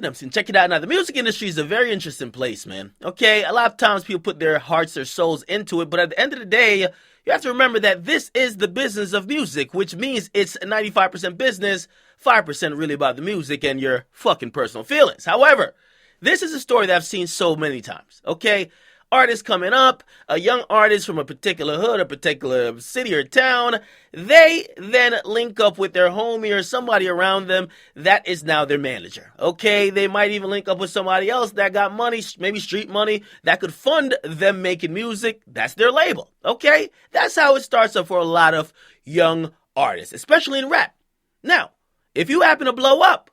Akademiks, and check it out. Now, the music industry is a very interesting place, man. Okay, a lot of times people put their hearts, their souls into it, but at the end of the day, you have to remember that this is the business of music, which means it's 95% business, 5% really about the music and your fucking personal feelings. However, this is a story that I've seen so many times, okay? Artists coming up, a young artist from a particular hood, a particular city or town, they then link up with their homie or somebody around them that is now their manager, okay? They might even link up with somebody else that got money, maybe street money, that could fund them making music. That's their label, okay? That's how it starts up for a lot of young artists, especially in rap. Now, if you happen to blow up,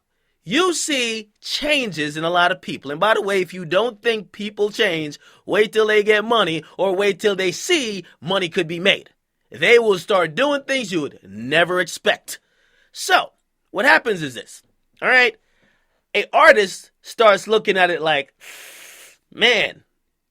you see changes in a lot of people. And by the way, if you don't think people change, wait till they get money or wait till they see money could be made. They will start doing things you would never expect. So, what happens is this, all right? An artist starts looking at it like, man,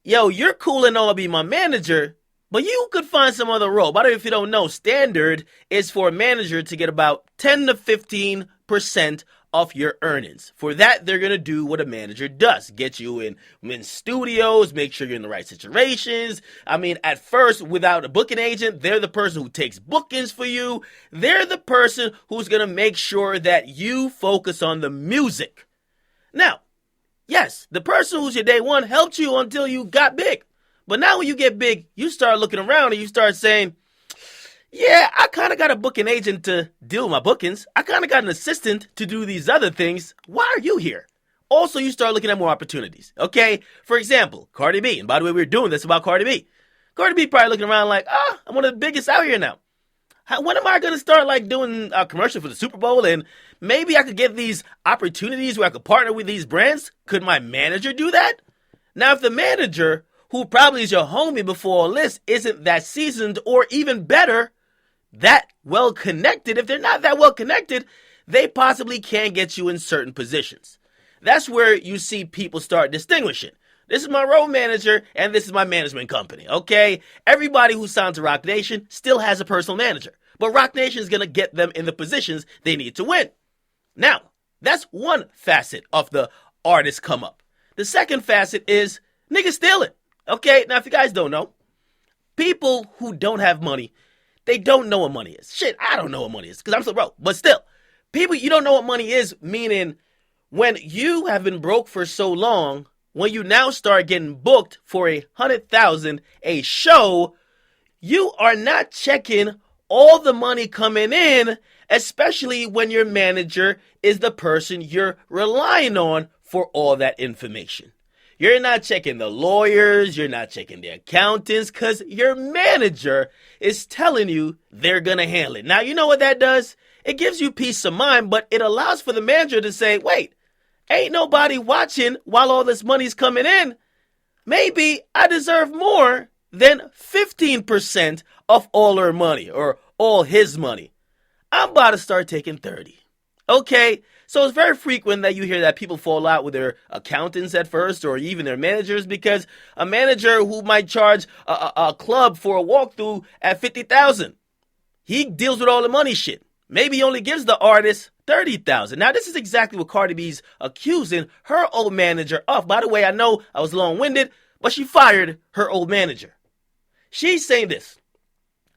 yo, you're cool and all to be my manager, but you could find some other role. By the way, if you don't know, standard is for a manager to get about 10 to 15% of your earnings. For that, they're going to do what a manager does. Get you in studios, make sure you're in the right situations. I mean, at first, without a booking agent, they're the person who takes bookings for you. They're the person who's going to make sure that you focus on the music. Now, yes, the person who's your day one helped you until you got big. But now when you get big, you start looking around and you start saying, yeah, I kind of got a booking agent to deal with my bookings. I kind of got an assistant to do these other things. Why are you here? Also, you start looking at more opportunities, okay? For example, Cardi B. And by the way, we were doing this about Cardi B. Cardi B probably looking around like, I'm one of the biggest out here now. When am I going to start like doing a commercial for the Super Bowl? And maybe I could get these opportunities where I could partner with these brands. Could my manager do that? Now, if the manager, who probably is your homie before all this, isn't that seasoned or even better, that well connected, if they're not that well connected, they possibly can get you in certain positions. That's where you see people start distinguishing. This is my road manager and this is my management company, okay? Everybody who signed to Roc Nation still has a personal manager, but Roc Nation is going to get them in the positions they need to win. Now, that's one facet of the artist come up. The second facet is niggas stealing, okay? Now, if you guys don't know, people who don't have money, they don't know what money is. Shit, I don't know what money is because I'm so broke. But still, people, you don't know what money is, meaning when you have been broke for so long, when you now start getting booked for 100,000 a show, you are not checking all the money coming in, especially when your manager is the person you're relying on for all that information. You're not checking the lawyers, you're not checking the accountants, because your manager is telling you they're going to handle it. Now, you know what that does? It gives you peace of mind, but it allows for the manager to say, wait, ain't nobody watching while all this money's coming in. Maybe I deserve more than 15% of all her money or all his money. I'm about to start taking 30. Okay, so it's very frequent that you hear that people fall out with their accountants at first or even their managers because a manager who might charge a club for a walkthrough at $50,000, he deals with all the money shit. Maybe he only gives the artist $30,000. Now, this is exactly what Cardi B's accusing her old manager of. By the way, I know I was long-winded, but she fired her old manager. She's saying this.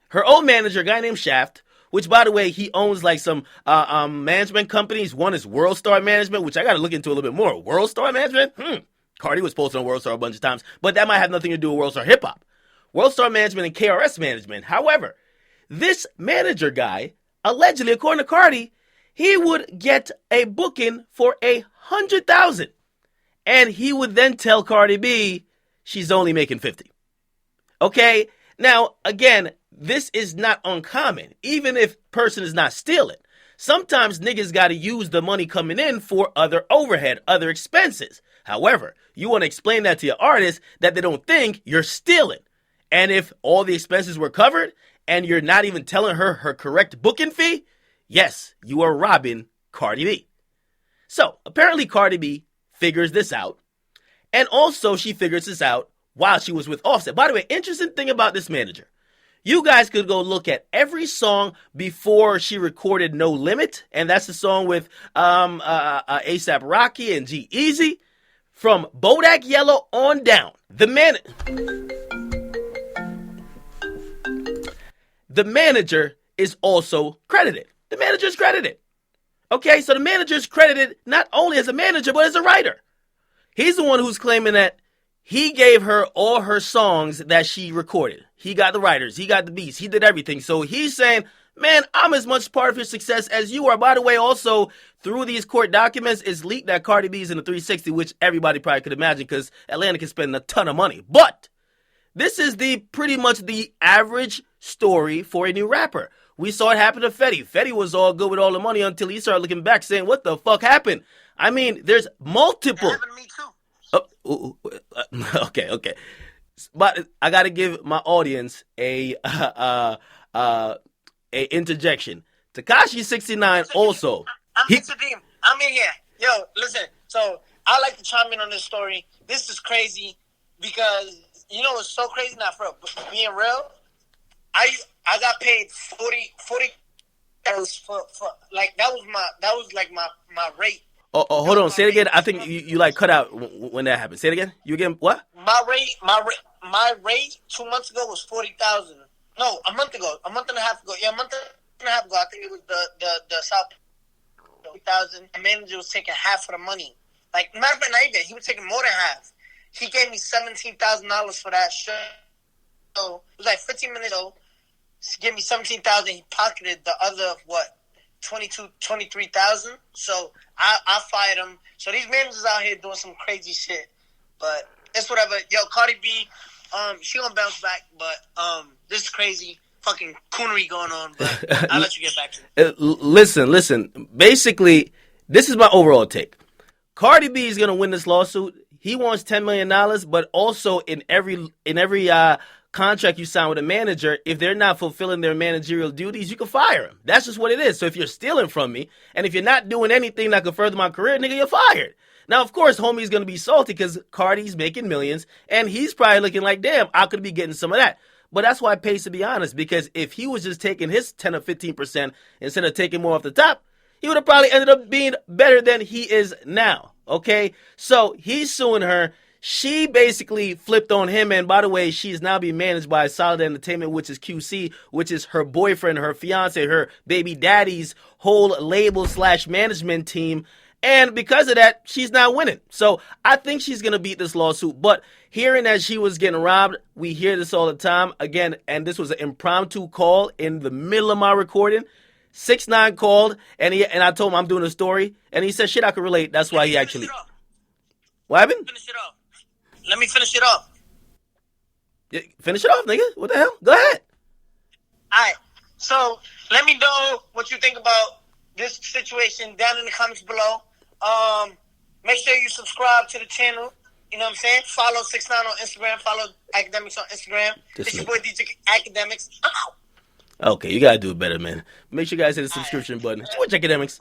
Her old manager, a guy named Shaft, which, by the way, he owns like some management companies. One is World Star Management, which I got to look into a little bit more. World Star Management? Cardi was posted on World Star a bunch of times, but that might have nothing to do with World Star Hip Hop. World Star Management and KRS Management. However, this manager guy, allegedly, according to Cardi, he would get a booking for $100,000. And he would then tell Cardi B she's only making 50. Okay? Now, again, this is not uncommon, even if person is not stealing. Sometimes niggas got to use the money coming in for other overhead, other expenses. However, you want to explain that to your artist that they don't think you're stealing. And if all the expenses were covered and you're not even telling her her correct booking fee, yes, you are robbing Cardi B. So apparently Cardi B figures this out. And also she figures this out while she was with Offset. By the way, interesting thing about this manager. You guys could go look at every song before she recorded No Limit, and that's the song with ASAP Rocky and G-Eazy. From Bodak Yellow on down, the manager is also credited. The manager is credited. Okay, so the manager is credited not only as a manager, but as a writer. He's the one who's claiming that he gave her all her songs that she recorded. He got the writers, he got the beats, he did everything. So he's saying, man, I'm as much part of your success as you are. By the way, also, through these court documents, it's leaked that Cardi B's in the 360, which everybody probably could imagine because Atlanta can spend a ton of money. But this is pretty much the average story for a new rapper. We saw it happen to Fetty. Fetty was all good with all the money until he started looking back saying, what the fuck happened? I mean, there's multiple. It happened to me too. Okay. But I got to give my audience a interjection. Tekashi 6ix9INE also. I'm in here. Yo, listen. So I like to chime in on this story. This is crazy because you know it's so crazy. Not for being real. I got paid 40 for like that was like my rate. Oh, hold on. Say it again. I think you like cut out when that happened. Say it again. You again? What? My rate 2 months ago was 40,000. No, a month and a half ago. Yeah, a month and a half ago. I think it was the South 40,000. The manager was taking half of the money. Like not even. He was taking more than half. He gave me $17,000 for that show. So it was like 15 minutes old. He gave me $17,000. He pocketed the other 23,000. So I fired him. So these managers out here doing some crazy shit. But it's whatever. Yo, Cardi B, she gonna bounce back. But this is crazy fucking coonery going on. But I'll let you get back to it. Listen. Basically, this is my overall take. Cardi B is gonna win this lawsuit. He wants $10 million, but also in every contract you sign with a manager, if they're not fulfilling their managerial duties, you can fire them. That's just what it is. So if you're stealing from me, and if you're not doing anything that could further my career, nigga, you're fired. Now, of course, homie's going to be salty because Cardi's making millions, and he's probably looking like, damn, I could be getting some of that. But that's why it pays to be honest, because if he was just taking his 10 or 15% instead of taking more off the top, he would have probably ended up being better than he is now, okay? So he's suing her. She basically flipped on him, and by the way, she's now being managed by Solid Entertainment, which is QC, which is her boyfriend, her fiance, her baby daddy's whole label / management team, and because of that, she's not winning. So I think she's going to beat this lawsuit, but hearing that she was getting robbed, we hear this all the time, again, and this was an impromptu call in the middle of my recording. 6ix9INE called, and I told him I'm doing a story, and he said, shit, I could relate. That's why he actually... What happened? Finish it off. Let me finish it off. Yeah, finish it off, nigga. What the hell? Go ahead. All right. So let me know what you think about this situation down in the comments below. Make sure you subscribe to the channel. You know what I'm saying? Follow 6ix9INE on Instagram. Follow Akademiks on Instagram. It's your boy DJ Akademiks. I'm out. Okay, you gotta do it better, man. Make sure you guys hit the subscription button. Watch Akademiks.